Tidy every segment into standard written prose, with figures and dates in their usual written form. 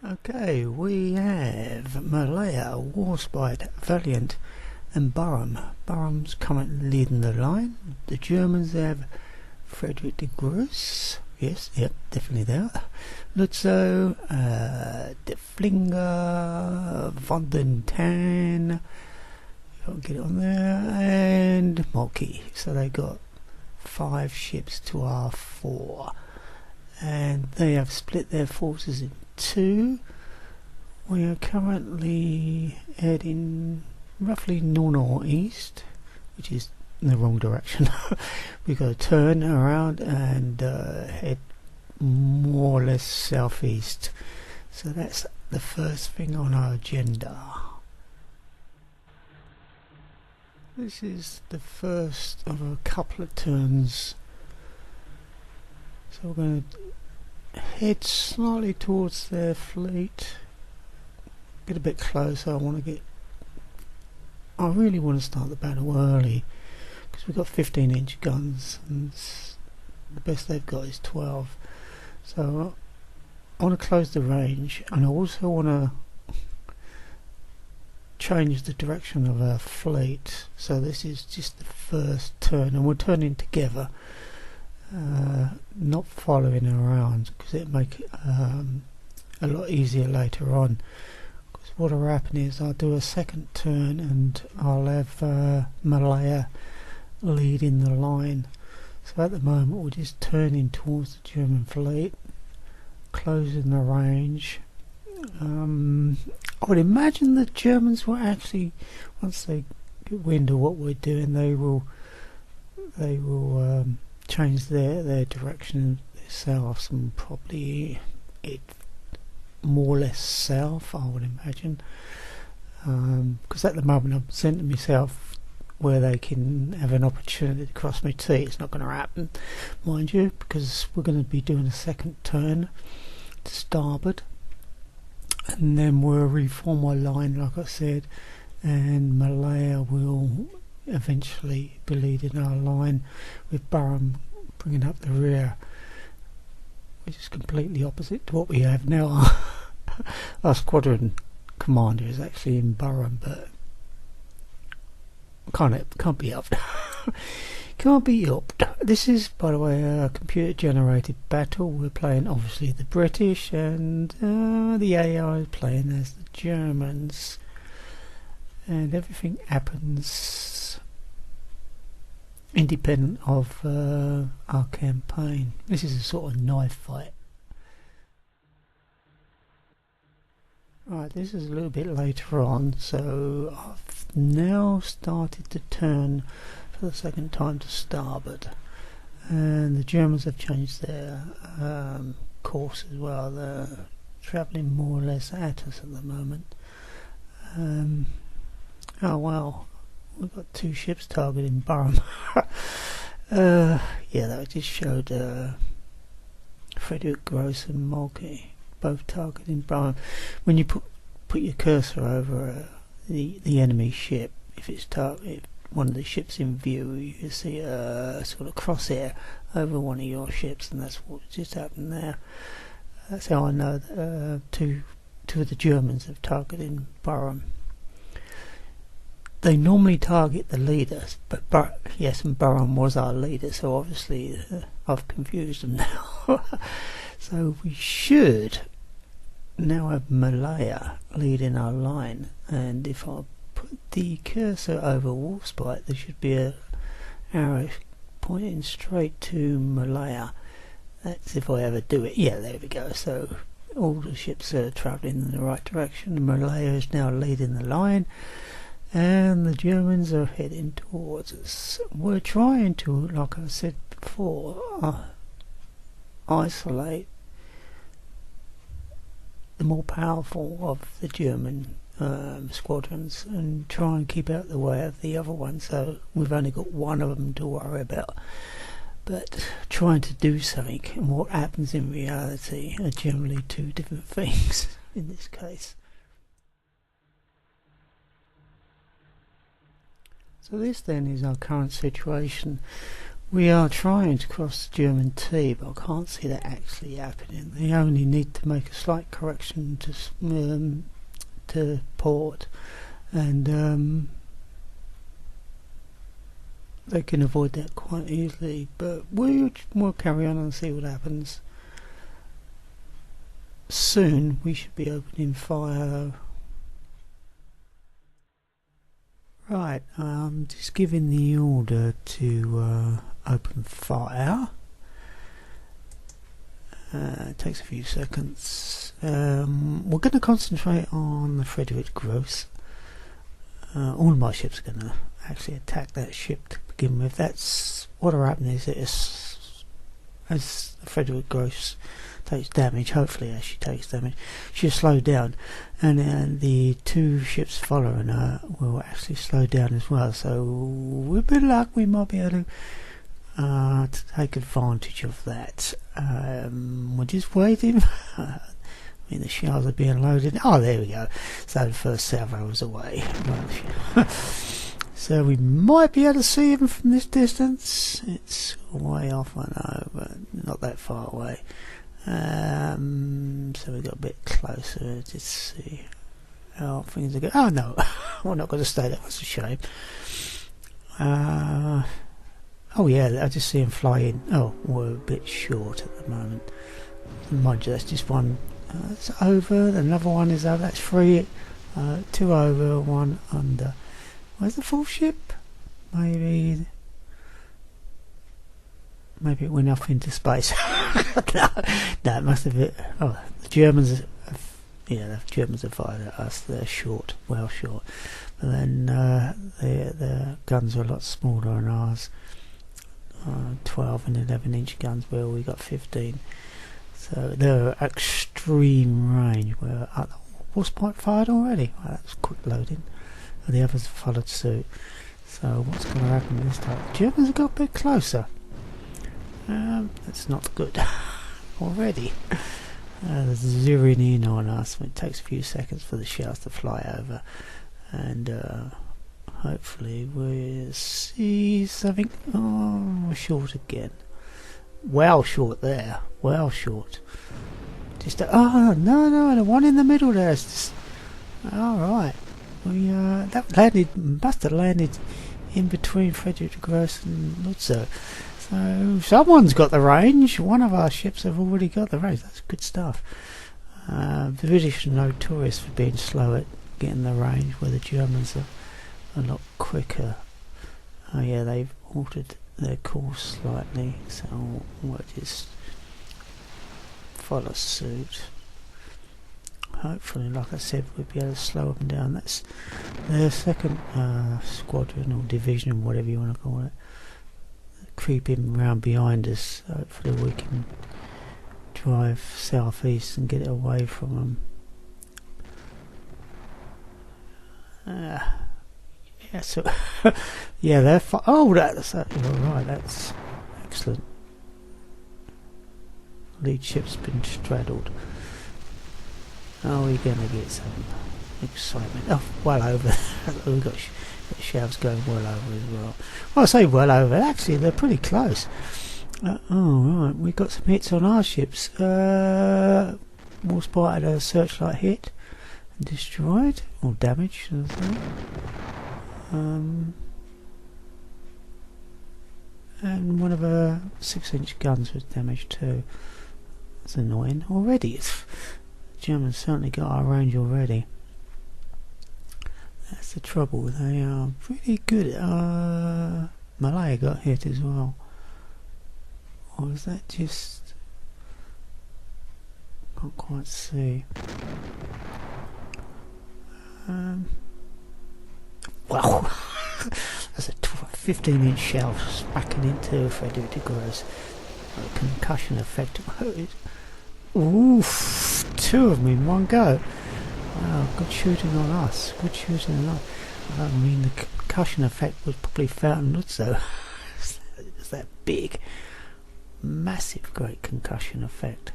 Okay, we have Malaya, Warspite, Valiant and Burham. Burham's currently leading the line. The Germans have Frederick de Gross. Yes, yep, definitely there. Lutzo, De Flinger, Von den Tan, I'll get it on there, and Molke. So they got 5 ships to our 4. And they have split their forces in 2. We are currently heading roughly north-northeast, which is in the wrong direction. We've got to turn around and head more or less southeast. So that's the first thing on our agenda. This is the first of a couple of turns. So we're going to head slightly towards their fleet. Get a bit closer. I really want to start the battle early because we've got 15-inch guns and the best they've got is 12. So I want to close the range, and I also want to change the direction of our fleet. So this is just the first turn, and we're turning together, not following around, because it'll make it a lot easier later on. Because what will happen is I'll do a second turn and I'll have Malaya leading the line. So at the moment we're just turning towards the German fleet, closing the range. I would imagine the Germans will actually, once they get wind of what we're doing, they will change their direction south, and probably it more or less south, I would imagine, because at the moment I'm centering myself where they can have an opportunity to cross me T. It's not going to happen, mind you, because we're going to be doing a second turn to starboard, and then we'll reform our line like I said, and Malaya will eventually be leading our line, with Burham bringing up the rear, which is completely opposite to what we have now. Our squadron commander is actually in Burham, but can't be upped. Can't be upped. This is, by the way, a computer generated battle. We're playing obviously the British, and the AI is playing as the Germans, and everything happens independent of our campaign. This is a sort of knife fight. Right, this is a little bit later on, so I've now started to turn for the second time to starboard, and the Germans have changed their course as well. They're travelling more or less at us at the moment. Oh wow, we've got 2 ships targeting Burham. Yeah, that just showed Frederick Gross and Molke both targeting Burham. When you put your cursor over the enemy ship, if one of the ships in view, you see a sort of crosshair over one of your ships, and that's what just happened there. That's how I know that two of the Germans have targeted Burham. They normally target the leaders, but and Burham was our leader, so obviously I've confused them now. So we should now have Malaya leading our line, and if I put the cursor over Warspite, there should be an arrow pointing straight to Malaya. That's if I ever do it. Yeah, there we go. So all the ships are travelling in the right direction. Malaya is now leading the line, and the Germans are heading towards us. We're trying to, like I said before, isolate the more powerful of the German squadrons and try and keep out the way of the other one. So we've only got one of them to worry about, but trying to do something and what happens in reality are generally 2 different things in this case. So this then is our current situation. We are trying to cross the German T, but I can't see that actually happening. They only need to make a slight correction to port, and they can avoid that quite easily. But we'll carry on and see what happens. Soon we should be opening fire. Right, just giving the order to open fire. It takes a few seconds. We're going to concentrate on the Friedrich Gross. All of my ships are going to actually attack that ship to begin with. That's what'll happen is as the Friedrich Gross takes damage, hopefully as she takes damage, she'll slow down, and the two ships following her will actually slow down as well. So with a bit of luck we might be able to take advantage of that. We're just waiting. I mean, the shells are being loaded. Oh, there we go. So the first salvo was away. Right. So we might be able to see him from this distance. It's way off, I know, but not that far away. So we got a bit closer to see how things are going. Oh no, we're not going to stay there. That's a shame. Oh yeah, I just see him fly in. Oh, we're a bit short at the moment. Mind you, that's just one. It's over. Another one is over. That's three. Two over, one under. Where's the full ship? Maybe it went off into space. no, it must have been. Oh, the Germans have fired at us. They're short, well short. But then their guns are a lot smaller than ours. 12 and 11 inch guns, where we got 15. So they're extreme range. Where was pipe fired already? Well, that's quick loading. And the others followed suit. So what's going to happen this time? The Germans have got a bit closer. That's not good already. They're zeroing in on us. It takes a few seconds for the shells to fly over, and hopefully we'll see something. Oh, we're short again. Well short there. Well short. Just oh no, the one in the middle there is just. All right. We that must have landed in between Friedrich Gross and Lutzer. So someone's got the range. One of our ships have already got the range. That's good stuff. The British are notorious for being slow at getting the range, where the Germans are a lot quicker. Oh yeah, they've altered their course slightly, so we'll just follow suit. Hopefully, like I said, we'll be able to slow them down. That's their second squadron or division, whatever you want to call it, creeping around behind us. Hopefully we can drive southeast and get it away from them. Yeah, so yeah, they're oh, that's all right. That's excellent. Lead ship's been straddled. Oh, we're going to get some excitement. Oh, well over. We've got shells going well over as well. Well, I say well over. Actually, they're pretty close. Oh, right. We've got some hits on our ships. More spotted a searchlight hit and destroyed. Or damaged, should I say. And one of our 6-inch guns was damaged too. That's annoying. Already, Germans certainly got our range already. That's the trouble. They are pretty good. Malaya got hit as well. Or is that just... can't quite see. Wow. That's a 15-inch shell smacking into Friedrich Gross. A concussion effect. Oof, 2 of them in one go. Wow, good shooting on us. Good shooting on us. I mean, the concussion effect was probably felt on Lutzer. It's that big, massive, great concussion effect.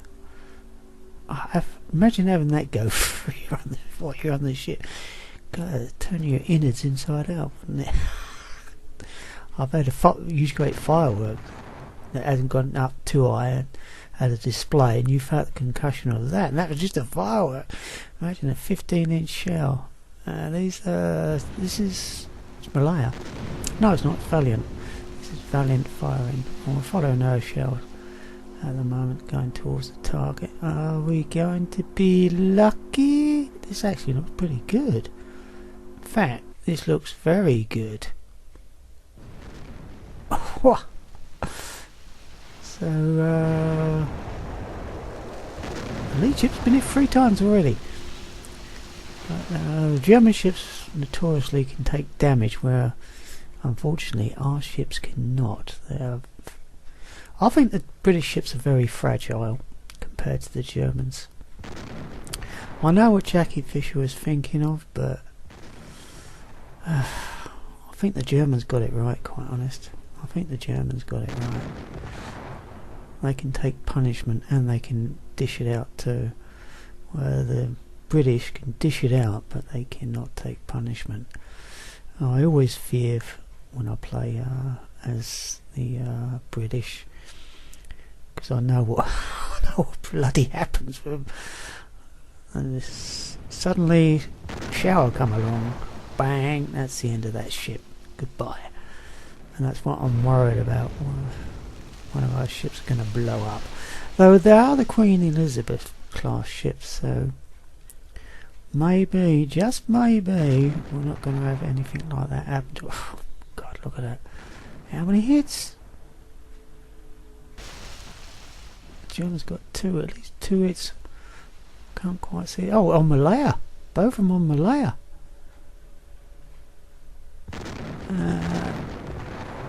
Imagine having that go through while you're on the ship. God, turn your innards inside out, wouldn't it? I've had used great fireworks that hasn't gone up too high and had a display, and you felt the concussion of that, and that was just a firework. Imagine a 15-inch shell. This is Malaya. No, it's not. It's Valiant. This is Valiant firing. We're following our shells at the moment, going towards the target. Are we going to be lucky? This actually looks pretty good. In fact, this looks very good. So, the lead ship's been hit 3 times already. But, German ships notoriously can take damage, where unfortunately our ships cannot. I think the British ships are very fragile compared to the Germans. I know what Jackie Fisher was thinking of, but I think the Germans got it right, quite honest. I think the Germans got it right. They can take punishment and they can dish it out too. Where the British can dish it out, but they cannot take punishment. I always fear when I play as the British, because I know what bloody happens with them. And this suddenly shower come along, bang, that's the end of that ship. Goodbye. And that's what I'm worried about. One of our ships going to blow up. Though they are the Queen Elizabeth Class ships, so maybe, just maybe, we're not going to have anything like that happen to. Oh, God, look at that. How many hits? The Germans got at least two hits. Can't quite see it. Oh, on Malaya. Both of them on Malaya.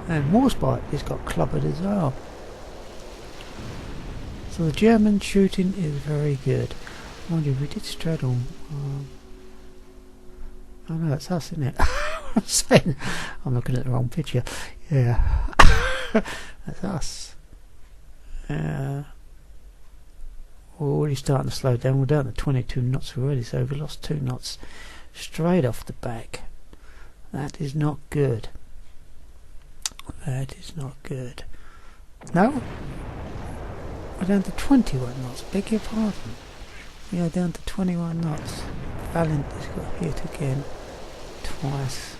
And Warspite has got clobbered as well. So the German shooting is very good. Mind you, we did straddle. Oh no, it's us, isn't it? I'm saying, I'm looking at the wrong picture. Yeah, that's us. We're already starting to slow down. We're down to 22 knots already, so we've lost 2 knots straight off the back. That is not good. That is not good. No? We're down to 21 knots. Beg your pardon. We are down to 21 knots. Valiant has got hit again. Twice.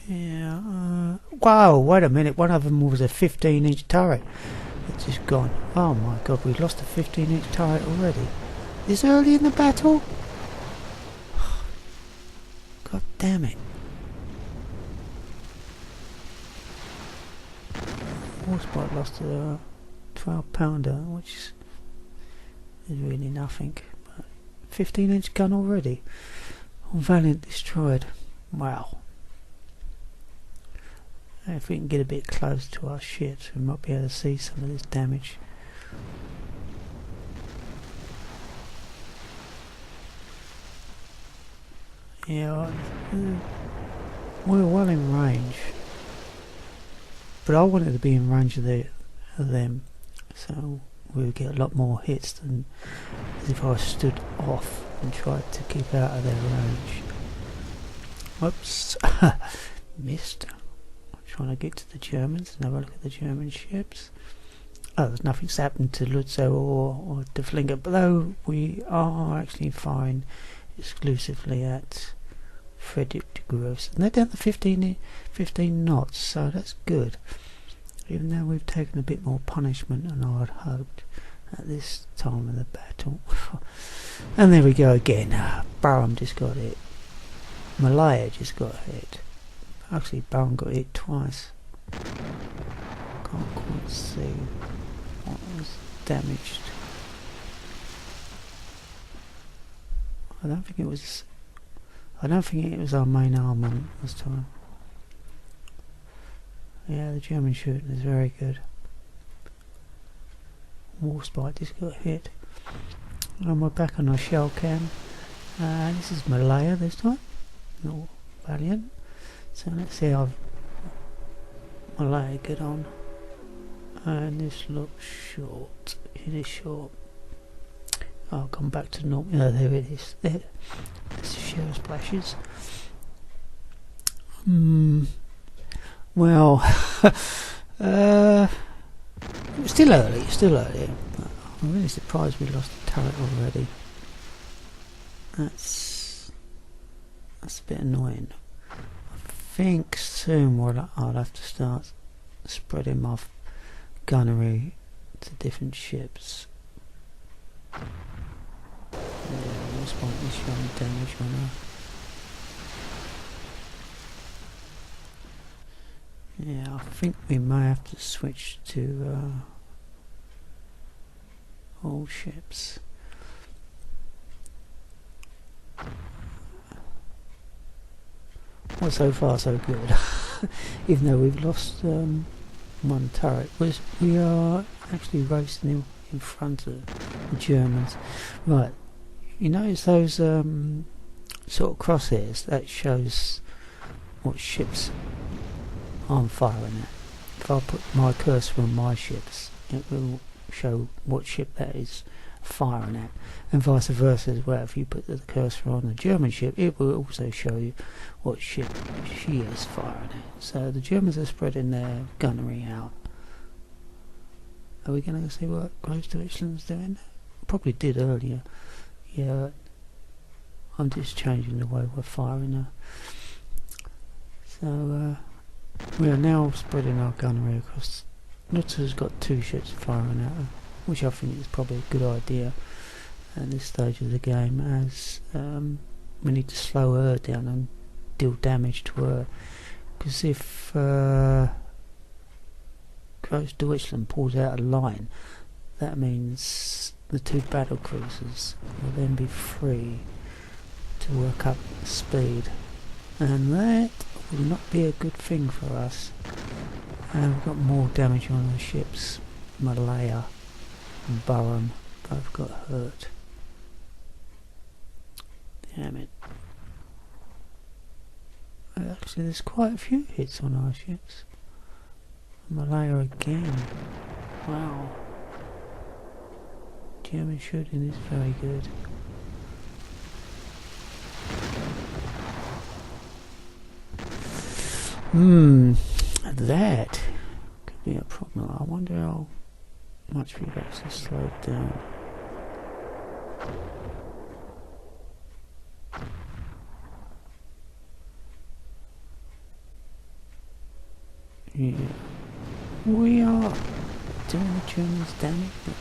Yeah. Wow, wait a minute. One of them was a 15-inch turret. It's just gone. Oh my God, we've lost a 15-inch turret already. This early in the battle? God damn it. Warspite lost a 12-pounder, which is really nothing. But 15-inch gun already. Valiant destroyed. Wow. If we can get a bit close to our ships, we might be able to see some of this damage. Yeah, we're well in range, but I wanted to be in range of them, so we would get a lot more hits than as if I stood off and tried to keep out of their range. Whoops, missed. I'm trying to get to the Germans and have a look at the German ships. Oh, there's nothing's happened to Lutzow or De Flinger, but though we are actually fine exclusively at Frederick de Gross, and they're down to 15 knots, so that's good, even though we've taken a bit more punishment than I had hoped at this time of the battle. And there we go again. Barham just got hit. Malaya just got hit. Actually, Barham got hit twice. Can't quite see what was damaged. I don't think it was our main armament this time. Yeah, the German shooting is very good. Warspite just got hit. And we're back on our shell cam. This is Malaya this time, not Valiant. So let's see how Malaya get on. And this looks short. It is short. I'll come back to normal. Oh, there it is. There. This is shell splashes. Well, still early, still early. I'm really surprised we lost the turret already. That's a bit annoying. I think soon I'll have to start spreading my gunnery to different ships. Yeah, this one is showing damage on her. Yeah, I think we may have to switch to all ships. Well, so far so good. Even though we've lost one turret, we are actually racing in front of the Germans. Right, you notice those sort of crosshairs? That shows what ships I'm firing at. If I put my cursor on my ships, it will show what ship that is firing at, and vice versa as well. If you put the cursor on the German ship, it will also show you what ship she is firing at. So the Germans are spreading their gunnery out. Are we going to see what Close to Jutland's doing? Probably did earlier. Yeah, I'm just changing the way we're firing her. So we are now spreading our gunnery across. Luther's got two ships firing at her, which I think is probably a good idea at this stage of the game, as we need to slow her down and deal damage to her. Because if Close to Jutland pulls out a line, that means the two battle cruisers will then be free to work up speed, and that will not be a good thing for us. And we've got more damage on the ships. Malaya and Burham both got hurt. Damn it. Actually, there's quite a few hits on our ships. Malaya again. Wow. German shooting is very good. That could be a problem. I wonder how much we've actually slowed down. Yeah, we are doing the Germans damage, but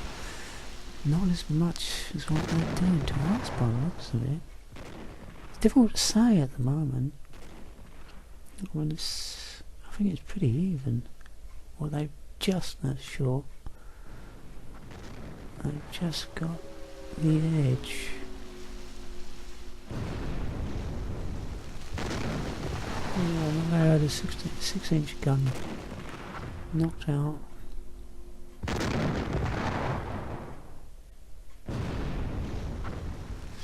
not as much as what they're doing to us by the looks of it. It's difficult to say at the moment. When I think it's pretty even. Well, they've just short. They've just got the edge. Yeah, they had a 6-inch gun knocked out.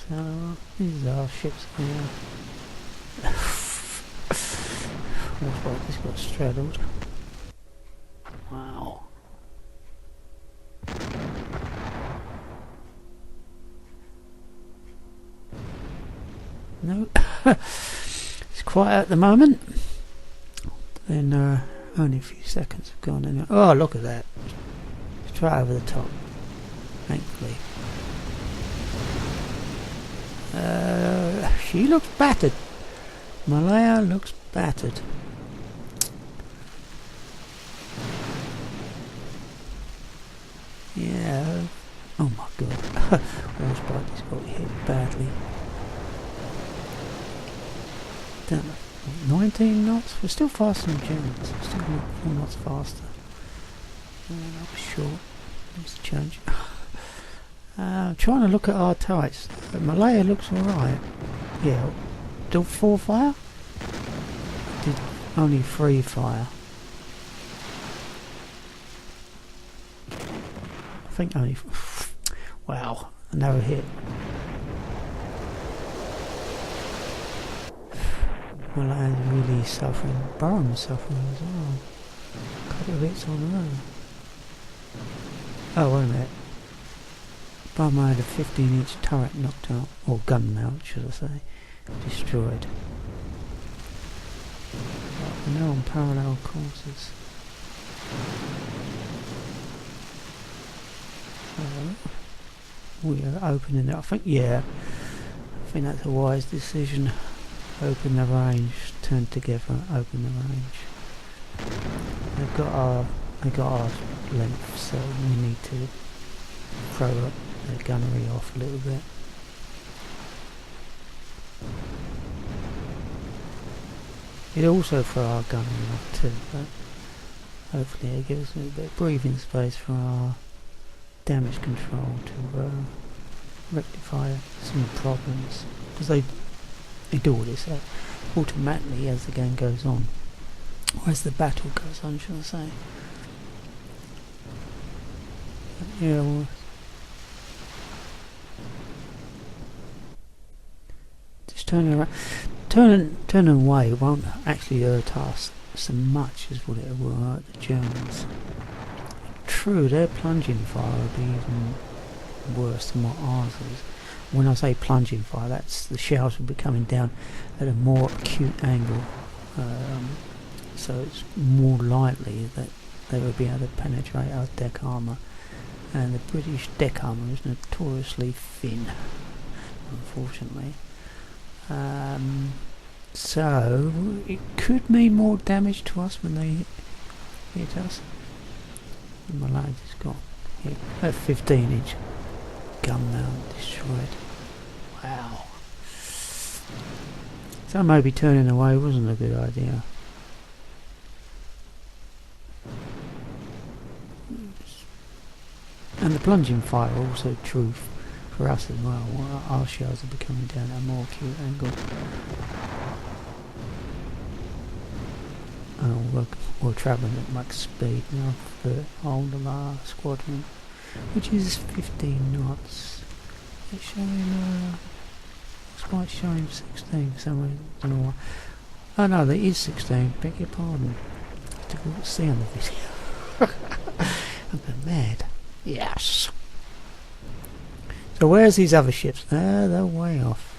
So these are our ships here. Looks like this got straddled. Wow. No. It's quiet at the moment. Then only a few seconds have gone anyway. Oh, look at that. It's right over the top. Thankfully. She looks battered. Malaya looks battered. Yeah. Oh my god. Horseback got hit badly. Damn it. 19 knots? We're still faster than Germans. We're still 4 knots faster. That was short. Needs to change. I'm trying to look at our turrets. Malaya looks alright. Yeah. Did 4 fire? Did only 3 fire. I think only... Wow. Another hit. Malaya's really suffering. Burham's suffering as well. A couple of hits on her. Oh, wait a minute. Burham had a 15-inch turret knocked out, or gun mount, should I say, destroyed. they're on parallel courses. We are opening it. I think that's a wise decision. Open the range, turn together, open the range. They got our length, so we need to throw up the gunnery off a little bit. It also throw our gunnery off too, but hopefully it gives us a little bit of breathing space for our damage control to rectify some problems, because they do all this automatically as the game goes on, or as the battle goes on, should I say. But yeah, well, just turning around, turning away won't actually hurt us so much as what it will hurt the Germans. True, their plunging fire will be even worse than what ours is. When I say plunging fire, that's the shells will be coming down at a more acute angle, so it's more likely that they will be able to penetrate our deck armour, and the British deck armour is notoriously thin, unfortunately. So it could mean more damage to us when they hit us. My lad has got hit. A 15-inch gun mount destroyed. Wow. So maybe turning away wasn't a good idea. And the plunging fire also true for us as well. Our shells are becoming down at a more acute angle. We're travelling at max speed now for the whole of our squadron, which is 15 knots. It's showing, it's showing 16 for some reason, I don't know why. Oh no, there is 16, beg your pardon. Difficult to see on the video. I've been mad. Yes. So where's these other ships? They're way off.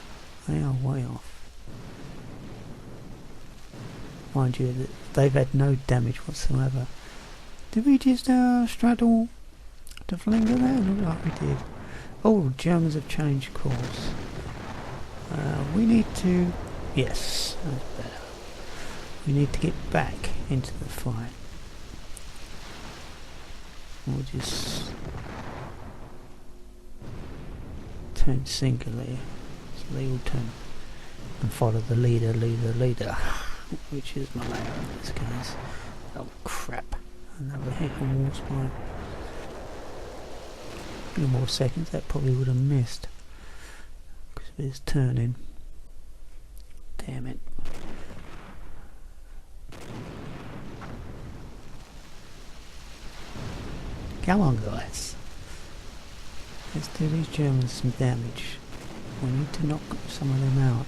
They are way off. Mind you, they've had no damage whatsoever. Did we just straddle the flanker there? Looked like we did. Oh, Germans have changed course. We need to... Yes, that's better. We need to get back into the fight. We'll just turn singularly, so they all turn and follow the leader, which is Malaya in this case. Oh crap, another hit on Warspite. A few more seconds, that probably would have missed because of his turning. Damn it. Come on guys, let's do these Germans some damage. We need to knock some of them out.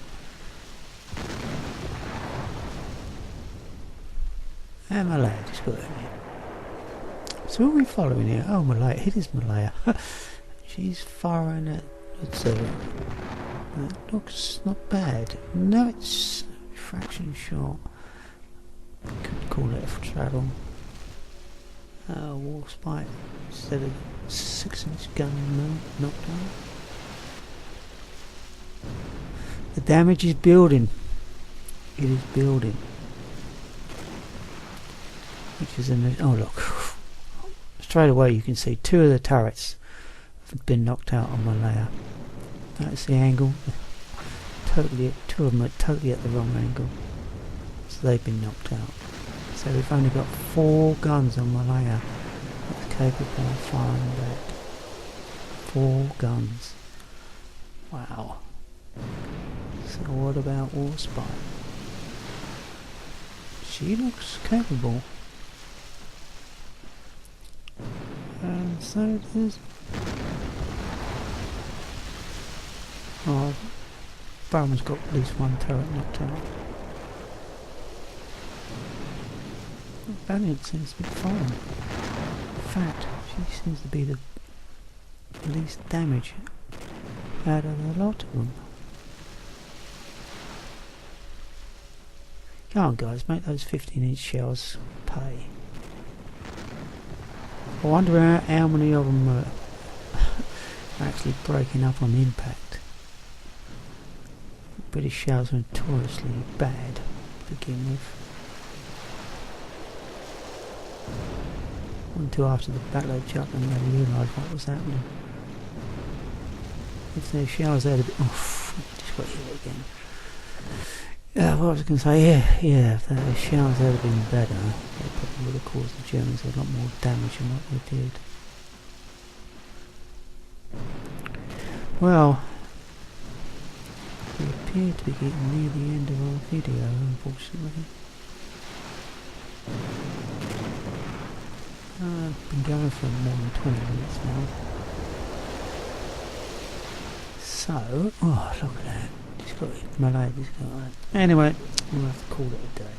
And Malaya just got in here. So what are we following here? Oh, Malaya, it is Malaya. She's firing at Jutland. That looks not bad. No, it's a fraction short. Could call it a straddle. Warspite instead of 6-inch gun knockdown. The damage is building. It is building. Which is in the... Oh look. Straight away you can see 2 of the turrets have been knocked out on Malaya. That's the angle. Totally, 2 of them are totally at the wrong angle. So they've been knocked out. So we've only got 4 guns on Malaya that's capable of firing back. 4 guns. Wow. So what about Warspite? She looks capable. And so does... Oh, Barman's got at least 1 turret knocked out. Valiant seems to be fine. In fact, she seems to be the least damage out of a lot of them. Go on guys, make those 15-inch shells pay. I wonder how many of them are actually breaking up on impact. British shells are notoriously bad to begin with. Until after the Battle of Jutland they realised what was happening. If their shells had a bit... Oh, just got hit again. What I was going to say, yeah, if the shells had been better, they probably would have caused the Germans a lot more damage than what they did. Well, we appear to be getting near the end of our video, unfortunately. I've been going for more than 20 minutes now. So, oh look at that. Just got it. My lady's got it. Anyway, we'll have to call it a day.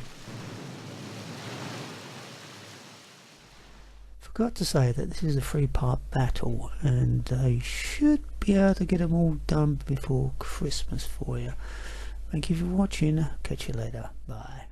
Forgot to say that this is a 3-part battle and I should be able to get them all done before Christmas for you. Thank you for watching. Catch you later. Bye.